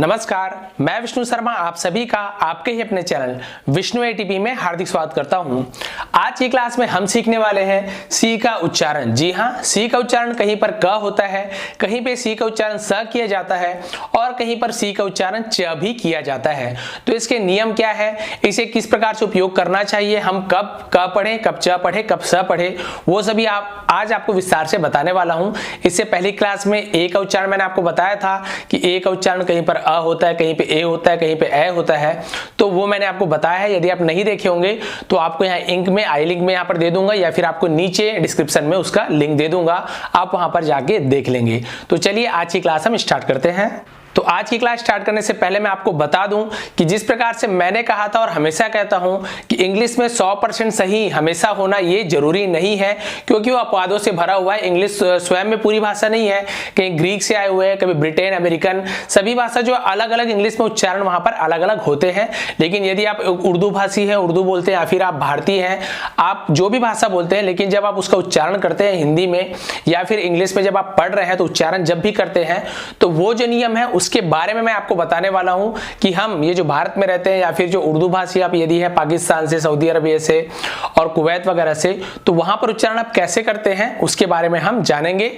नमस्कार, मैं विष्णु शर्मा आप सभी का आपके ही अपने चैनल विष्णु एटीपी में हार्दिक स्वागत करता हूं। आज की क्लास में हम सीखने वाले हैं सी का उच्चारण। जी हां, सी का उच्चारण कहीं पर क होता है, कहीं पे सी का उच्चारण स किया जाता है और कहीं पर सी का उच्चारण च भी किया जाता है। तो इसके नियम क्या है, इसे किस प्रकार से उपयोग करना चाहिए, हम कब क पढ़े, कब च पढ़े, कब स पढ़े, वो सभी आज आपको विस्तार से बताने वाला हूं। इससे पहली क्लास में ए का उच्चारण मैंने आपको बताया था कि ए का उच्चारण कहीं पर अ होता है, कहीं पे ए होता है, कहीं पे ए होता है, तो वो मैंने आपको बताया है। यदि आप नहीं देखे होंगे तो आपको यहाँ इंक में आई लिंक में यहाँ पर दे दूंगा या फिर आपको नीचे डिस्क्रिप्शन में उसका लिंक दे दूंगा, आप वहां पर जाके देख लेंगे। तो चलिए आज की क्लास हम स्टार्ट करते हैं। तो आज की क्लास स्टार्ट करने से पहले मैं आपको बता दूं कि जिस प्रकार से मैंने कहा था और हमेशा कहता हूं कि इंग्लिश में 100% सही हमेशा होना ये जरूरी नहीं है, क्योंकि वो अपवादों से भरा हुआ है। इंग्लिश स्वयं में पूरी भाषा नहीं है, कहीं ग्रीक से आए हुए हैं, कभी ब्रिटेन, अमेरिकन, सभी भाषा जो अलग अलग इंग्लिश में उच्चारण वहां पर अलग अलग होते हैं। लेकिन यदि आप उर्दू भाषी हैं, उर्दू बोलते हैं, या फिर आप भारतीय हैं, आप जो भी भाषा बोलते हैं, लेकिन जब आप उसका उच्चारण करते हैं हिंदी में या फिर इंग्लिश में जब आप पढ़ रहे हैं तो उच्चारण जब भी करते हैं तो वो जो नियम है उसके बारे में मैं आपको बताने वाला हूं कि हम ये जो भारत में रहते हैं या फिर जो उर्दू भाषी आप यदि है पाकिस्तान से, सऊदी अरबिया से और कुवैत वगैरह से, तो वहां पर उच्चारण आप कैसे करते हैं उसके बारे में हम जानेंगे।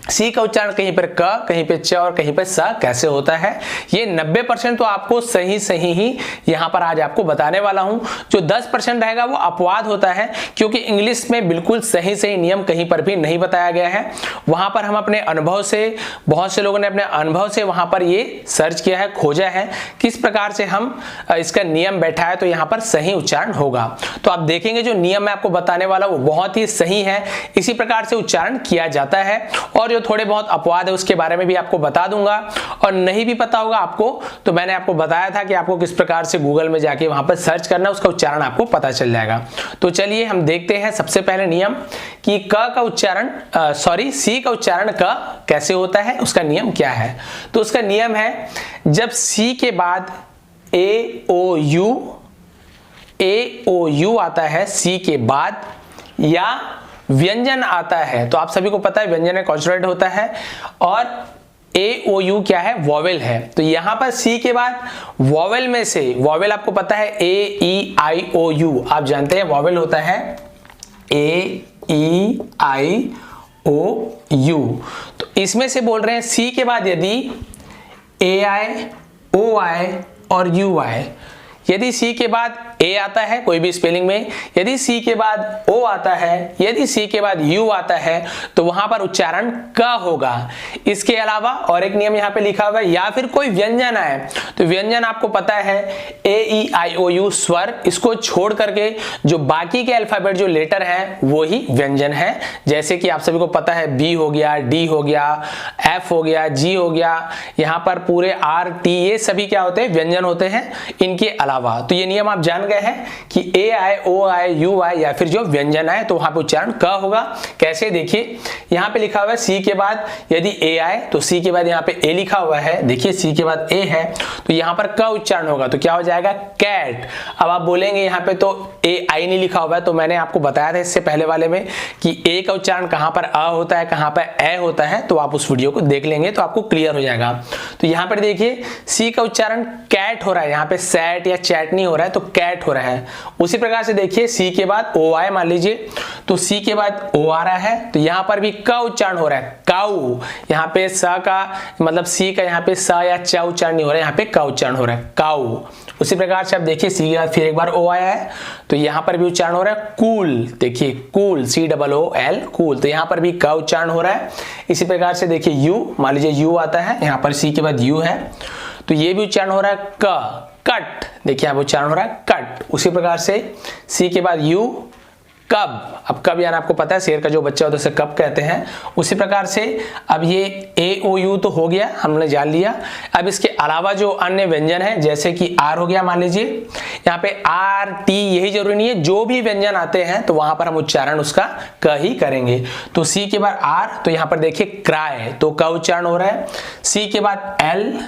सी का उच्चारण कहीं पर क, कहीं पे च और कहीं पे स कैसे होता है, ये 90% तो आपको सही ही यहां पर आज आपको बताने वाला हूं। जो 10% रहेगा वो अपवाद होता है, क्योंकि इंग्लिश में बिल्कुल सही नियम कहीं पर भी नहीं बताया गया है। वहां पर हम अपने अनुभव से, बहुत से लोगों ने अपने अनुभव से वहां पर ये सर्च किया है, खोजा है किस प्रकार से हम इसका नियम बैठा है तो यहाँ पर सही उच्चारण होगा। तो आप देखेंगे जो नियम मैं आपको बताने वाला वो बहुत ही सही है, इसी प्रकार से उच्चारण किया जाता है। और जो थोड़े बहुत अपवाद है उसके बारे में भी आपको बता दूंगा, और नहीं भी पता होगा आपको तो मैंने आपको बताया था कि आपको किस प्रकार से गूगल में जाके वहां पर सर्च करना, उसका उच्चारण आपको पता चल जाएगा। तो चलिए हम देखते हैं सबसे पहले नियम कि क का उच्चारण सी का उच्चारण क कैसे होता है, उसका नियम क्या है। तो उसका नियम है, जब सी के बाद ए ओ यू आता है, सी के बाद या व्यंजन आता है, तो आप सभी को पता है व्यंजन में कॉन्सोनेंट होता है और ए ओ यू क्या है, वॉवेल है। तो यहां पर सी के बाद वॉवेल में से, वॉवेल आपको पता है ए ई आई ओ यू, आप जानते हैं वॉवेल होता है ए ई आई ओ यू। तो इसमें से बोल रहे हैं सी के बाद यदि ए आए, ओ आए और यू आए, यदि सी के बाद ए आता है कोई भी स्पेलिंग में, यदि सी के बाद ओ आता है, यदि सी के बाद यू आता है, तो वहां पर उच्चारण क होगा। इसके अलावा और एक नियम यहाँ पे लिखा हुआ है, या फिर कोई व्यंजन आए, तो व्यंजन आपको पता है ए ई आई ओ यू स्वर, इसको छोड़ करके जो बाकी के अल्फाबेट जो लेटर हैं वो ही व्यंजन है। जैसे कि आप सभी को पता है बी हो गया, डी हो गया, एफ हो गया, जी हो गया, यहाँ पर पूरे आर टी, ये सभी क्या होते हैं, व्यंजन होते हैं इनके अलावा। तो ये नियम आप जान गए हैं कि ए आए, ओ आए, यू आए या फिर जो व्यंजन आए तो वहां पे उच्चारण क होगा। कैसे, देखिए यहाँ पे लिखा हुआ है सी के बाद यदि ए आए तो सी के बाद यहाँ पे ए लिखा हुआ है, देखिए सी के बाद ए है तो यहाँ पर क उच्चारण होगा, तो क्या हो जाएगा, कैट। अब आप बोलेंगे यहाँ पे तो ए आई नहीं लिखा हुआ है, तो मैंने आपको बताया था इससे पहले वाले में कि ए का उच्चारण कहां पर अ होता है, कहां पर ए होता है, तो आप उस वीडियो को देख लेंगे तो आपको क्लियर हो जाएगा। तो यहाँ पर देखिए सी का उच्चारण कैट हो रहा है, यहाँ पे सैट या चैट नहीं हो रहा है, तो कैट हो रहा है। उसी प्रकार से देखिए सी के बाद ओ आए, मान लीजिए तो सी के बाद ओ आ रहा है, तो यहाँ पर भी क उच्चारण हो रहा है, काऊ। यहाँ पे स का मतलब सी का यहाँ पे स या च उच्चारण नहीं हो रहा है, यहाँ पे क उच्चारण हो रहा है, काऊ। उसी प्रकार से आप देखिए सी के बाद फिर एक बार ओ आया है तो यहाँ पर भी उच्चारण हो रहा है कूल, देखिए कूल, COOL कूल, तो यहाँ पर भी क उच्चारण हो रहा है। इसी प्रकार से देखिए यू, मान लीजिए यू आता है, यहाँ पर सी के बाद यू है तो ये भी उच्चारण हो रहा है क, कट, देखिए अब उच्चारण हो रहा है कट। उसी प्रकार से सी के बाद यू, कब। अब कब यानी आपको पता है शेर का जो बच्चा होता है उसे कब कहते हैं। उसी प्रकार से अब ये ए ओ यू तो हो गया, हमने जान लिया। अब इसके अलावा जो अन्य व्यंजन है जैसे कि आर हो गया, मान लीजिए यहाँ पे आर टी, यही जरूरी नहीं है, जो भी व्यंजन आते हैं तो वहां पर हम उच्चारण उसका क ही करेंगे। तो सी के बाद आर, तो यहाँ पर देखिए क्राय, तो क उच्चारण हो रहा है। सी के बाद एल,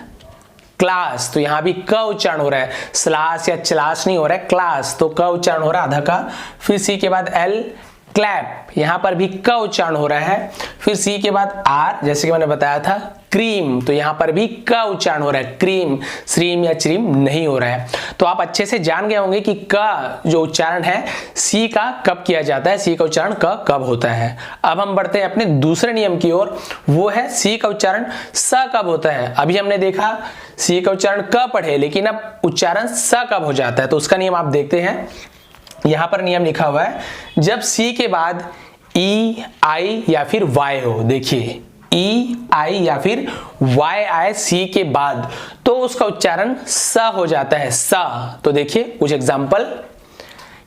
क्लास, तो यहां भी क उच्चारण हो रहा है, स्लास या चलास नहीं हो रहा है, क्लास, तो क उच्चारण हो रहा है आधा का। फिर सी के बाद एल, क्लैप, यहां पर भी क उच्चारण हो रहा है। फिर सी के बाद आर, जैसे कि मैंने बताया था क्रीम, तो यहां पर भी क उच्चारण हो रहा है, क्रीम, श्रीम या श्रीम नहीं हो रहा है। तो आप अच्छे से जान गए होंगे कि क जो उच्चारण है सी का कब किया जाता है, सी का उच्चारण क कब होता है। अब हम बढ़ते हैं अपने दूसरे नियम की ओर, वो है सी का उच्चारण स कब होता है। अभी हमने देखा सी का उच्चारण क पढ़े, लेकिन अब उच्चारण स कब हो जाता है, तो उसका नियम आप देखते हैं। यहां पर नियम लिखा हुआ है, जब सी के बाद ई, आई या फिर वाई हो, देखिए ई, आई या फिर वाई आए सी के बाद, तो उसका उच्चारण स हो जाता है, स। तो देखिए कुछ एग्जांपल,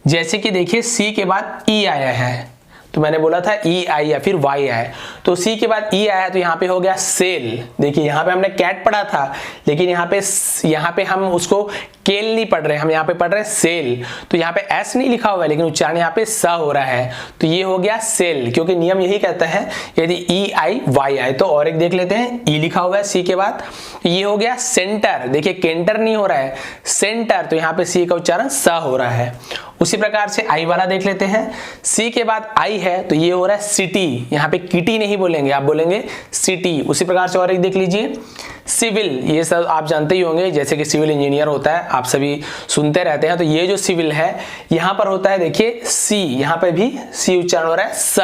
जैसे कि देखिए सी के बाद ई आया है, तो मैंने बोला था ई आई या फिर वाई आए, तो सी के बाद ई आया तो यहाँ पे हो गया सेल। देखिए यहाँ पे हमने कैट पढ़ा था, लेकिन यहाँ पे हम उसको केल नहीं पढ़ रहे, हम यहाँ पे पढ़ रहे हैं सेल। तो यहाँ पे एस नहीं लिखा हुआ है, लेकिन उच्चारण यहाँ पे स हो रहा है, तो ये हो गया सेल, क्योंकि नियम यही कहता है यदि ई आई वाई आए। तो और एक देख लेते हैं, ई लिखा हुआ है सी के बाद, तो ये हो गया सेंटर। देखिए केंटर नहीं हो रहा है, सेंटर, तो यहाँ पे सी का उच्चारण स हो रहा है। उसी प्रकार से आई वाला देख लेते हैं, सी के बाद आई है तो ये हो रहा है सिटी, यहाँ पे किटी नहीं बोलेंगे, आप बोलेंगे सिटी। उसी प्रकार से और एक देख लीजिए सिविल, ये सब आप जानते ही होंगे, जैसे कि सिविल इंजीनियर होता है, आप सभी सुनते रहते हैं। तो ये जो सिविल है यहाँ पर होता है, देखिए सी, यहाँ पे भी सी उच्चारण हो रहा है स।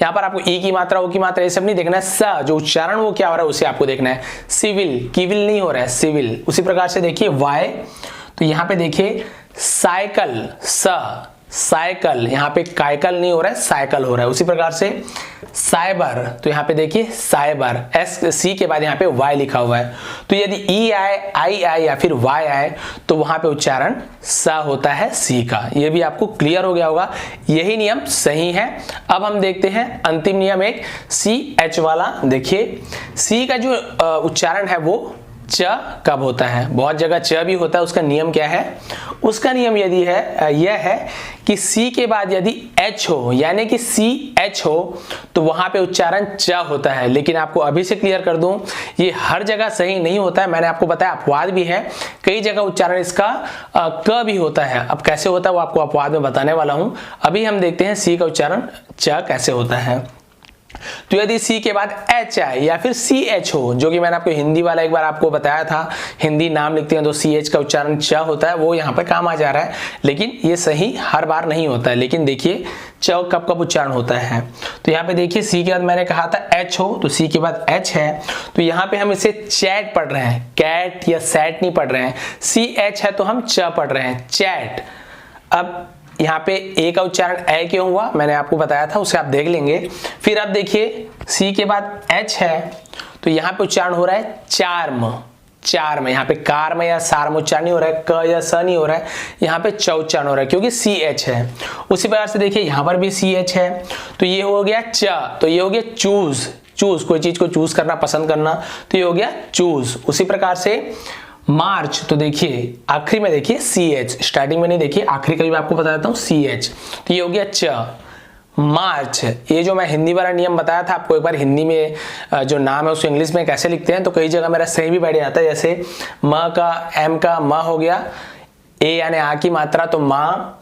यहाँ पर आपको ई की मात्रा, ओ की मात्रा ये सब नहीं देखना है, स जो उच्चारण वो क्या हो रहा है उसे आपको देखना है। सिविल, कीविल नहीं हो रहा है, सिविल। उसी प्रकार से देखिए वाई, तो यहाँ पे देखिए साइकिल, स, साइकिल, यहाँ पे काइकल नहीं हो रहा है, साइकिल हो रहा है। उसी प्रकार से साइबर, तो यहाँ पे देखिए साइबर, एस सी के बाद यहाँ पे वाई लिखा हुआ है। तो यदि ई आए, आई आए या फिर वाई आए तो वहां पे उच्चारण स होता है सी का। ये भी आपको क्लियर हो गया होगा, यही नियम सही है। अब हम देखते हैं अंतिम नियम एक सी एच वाला। देखिए सी का जो उच्चारण है वो च कब होता है, बहुत जगह च भी होता है, उसका नियम क्या है, उसका नियम यदि है यह है कि सी के बाद यदि एच हो, यानी कि सी एच हो, तो वहां पे उच्चारण च होता है। लेकिन आपको अभी से क्लियर कर दूं, ये हर जगह सही नहीं होता है, मैंने आपको बताया अपवाद भी है, कई जगह उच्चारण इसका क भी होता है। अब कैसे होता है वो आपको अपवाद में बताने वाला हूं। अभी हम देखते हैं सी का उच्चारण च कैसे होता है। तो यदि सी के बाद एच आए या फिर सी एच हो, जो कि मैंने आपको हिंदी वाला एक बार आपको बताया था, हिंदी नाम लिखते हैं तो सी एच का उच्चारण च होता है, वो यहाँ पे काम आ जा रहा है, लेकिन ये सही हर बार नहीं होता है। लेकिन देखिए च कब कब उच्चारण होता है, तो यहाँ पे देखिए सी के बाद मैंने कहा था एच हो, तो सी के बाद एच है, तो यहाँ पे हम इसे चैट पढ़ रहे हैं, कैट या सैट नहीं पढ़ रहे हैं। सी एच है तो हम च पढ़ रहे हैं, चैट। अब यहाँ पे ए का उच्चारण ए क्यों हुआ मैंने आपको बताया था, उसे आप देख लेंगे। फिर आप देखिए सी के बाद एच है तो यहाँ पे उच्चारण हो रहा है चार्म, चार्म। यहाँ पे कार्म या सार्म उच्चारण नहीं हो रहा है, क या स नहीं हो रहा है, यहाँ पे च उच्चारण हो रहा है क्योंकि सी एच है। उसी प्रकार से देखिए यहाँ पर भी सी एच है, तो ये हो गया च, तो ये हो गया चूज, चूज कोई चीज को चूज करना, पसंद करना, तो ये हो गया चूज। उसी प्रकार से मार्च, तो देखिए आखिरी में देखिए सी एच, स्टार्टिंग में नहीं देखिए, आखिरी कभी मैं आपको बता देता हूँ सी एच, तो ये हो गया च, मार्च। ये जो मैं हिंदी वाला नियम बताया था आपको एक बार, हिंदी में जो नाम है उसको इंग्लिश में कैसे लिखते हैं, तो कई जगह मेरा सही भी बैठ जाता है। जैसे म का एम का म हो गया, ए यानी आ की मात्रा तो माँ,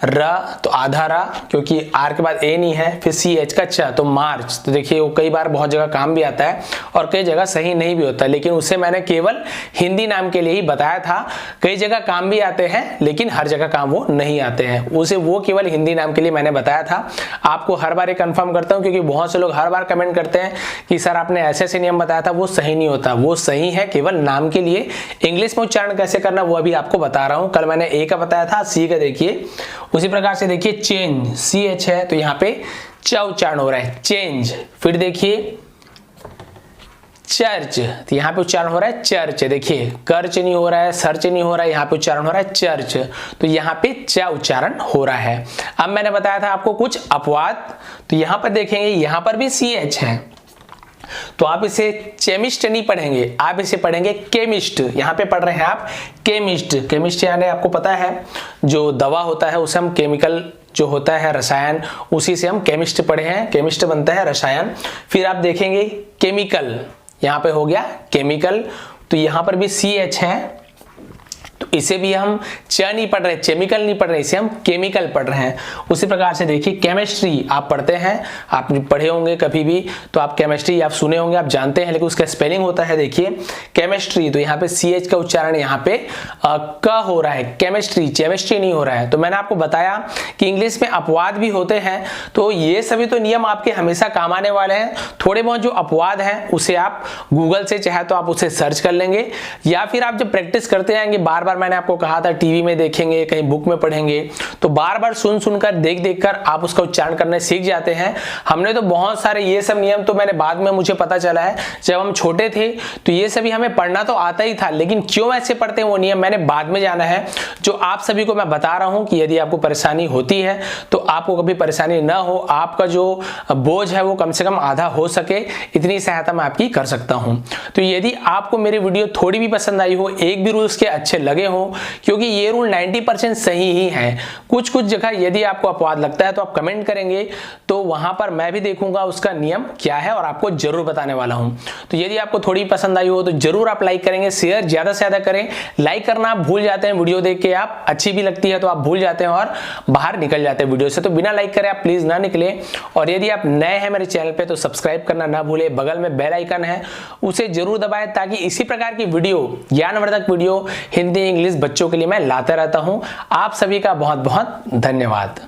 र तो आधा रा क्योंकि आर के बाद ए नहीं है, फिर सी एच का च तो मार्च। तो देखिए वो कई बार बहुत जगह काम भी आता है और कई जगह सही नहीं भी होता, लेकिन उसे मैंने केवल हिंदी नाम के लिए ही बताया था। कई जगह काम भी आते हैं लेकिन हर जगह काम वो नहीं आते हैं, उसे वो केवल हिंदी नाम के लिए मैंने बताया था। आपको हर बार ये कंफर्म करता हूँ क्योंकि बहुत से लोग हर बार कमेंट करते हैं कि सर आपने ऐसे ऐसे नियम बताया था, वो सही नहीं होता, वो सही है केवल नाम के लिए। इंग्लिश में उच्चारण कैसे करना वो अभी आपको बता रहा हूँ। कल मैंने ए का बताया था, सी का देखिए। उसी प्रकार से देखिए चेंज, सी एच है तो यहाँ पे च उच्चारण हो रहा है, चेंज। फिर देखिए चर्च, तो यहाँ पे उच्चारण हो रहा है चर्च। देखिए कर्च नहीं हो रहा है, सर्च नहीं हो रहा है, यहाँ पे उच्चारण हो रहा है चर्च, तो यहाँ पे च उच्चारण हो रहा है। अब मैंने बताया था आपको कुछ अपवाद, तो यहाँ पर देखेंगे यहाँ पर भी सी एच है, तो आप इसे केमिस्ट नहीं पढ़ेंगे, आप इसे पढ़ेंगे केमिस्ट। यहाँ पे पढ़ रहे हैं आप केमिस्ट। केमिस्ट यानी आपको पता है जो दवा होता है उसे हम केमिकल जो होता है रसायन, उसी से हम केमिस्ट पढ़े हैं, केमिस्ट बनता है रसायन। फिर आप देखेंगे केमिकल, यहाँ पे हो गया केमिकल, तो यहाँ पर भी सी एच है, तो इसे भी हम च नहीं पढ़ रहे, केमिकल नहीं पढ़ रहे, इसे हम केमिकल पढ़ रहे हैं। उसी प्रकार से देखिए केमिस्ट्री आप पढ़ते हैं, आप पढ़े होंगे कभी भी, तो आप केमिस्ट्री आप सुने होंगे, आप जानते हैं, लेकिन उसका स्पेलिंग होता है देखिए केमिस्ट्री, तो यहाँ पे CH का उच्चारण यहाँ पे क हो रहा है, केमिस्ट्री नहीं हो रहा है। तो मैंने आपको बताया कि इंग्लिश में अपवाद भी होते हैं, तो ये सभी तो नियम आपके हमेशा काम आने वाले हैं। थोड़े बहुत जो अपवाद हैं उसे आप गूगल से चाहे तो आप उसे सर्च कर लेंगे, या फिर आप जब प्रैक्टिस करते जाएंगे बार बार, मैंने आपको कहा था टीवी में देखेंगे, कहीं बुक में पढ़ेंगे, तो बार बार सुनकर देख कर आप उसका उच्चारण करने सीख जाते हैं। हमने तो बहुत सारे ये सब नियम तो मैंने बाद में मुझे पता चला है, जब हम छोटे थे तो ये सभी हमें पढ़ना तो आता ही था, लेकिन क्यों ऐसे पढ़ते हैं वो नियम मैंने बाद में जाना है। जो आप सभी को मैं बता रहा हूं कि यदि आपको परेशानी होती है तो आपको कभी परेशानी ना हो, आपका जो बोझ है वो कम से कम आधा हो सके, इतनी सहायता मैं आपकी कर सकता हूं। तो यदि आपको मेरी वीडियो थोड़ी भी पसंद आई हो, एक भी रूल्स के अच्छे लगे हो, क्योंकि ये रूल 90% सही ही है, कुछ जगह यदि आपको अपवाद लगता है तो आप कमेंट करेंगे, तो वहां पर मैं भी देखूंगा उसका नियम क्या है और आपको जरूर बताने वाला हूं। तो यदि आपको थोड़ी पसंद आई हो तो जरूर आप लाइक करेंगे, शेयर ज्यादा से ज्यादा करें। लाइक करना आप भूल जाते हैं, वीडियो देख के आप अच्छी भी लगती है तो आप भूल जाते हैं और बाहर निकल जाते हैं वीडियो से, तो बिना लाइक करे आप प्लीज ना निकले। और यदि आप नए हैं मेरे चैनल पे तो सब्सक्राइब करना ना भूले, बगल में बेल आइकन है उसे जरूर दबाएं, ताकि इसी प्रकार की वीडियो, ज्ञानवर्धक वीडियो हिंदी इंग्लिश बच्चों के लिए मैं लाता रहता हूं। आप सभी का बहुत बहुत धन्यवाद।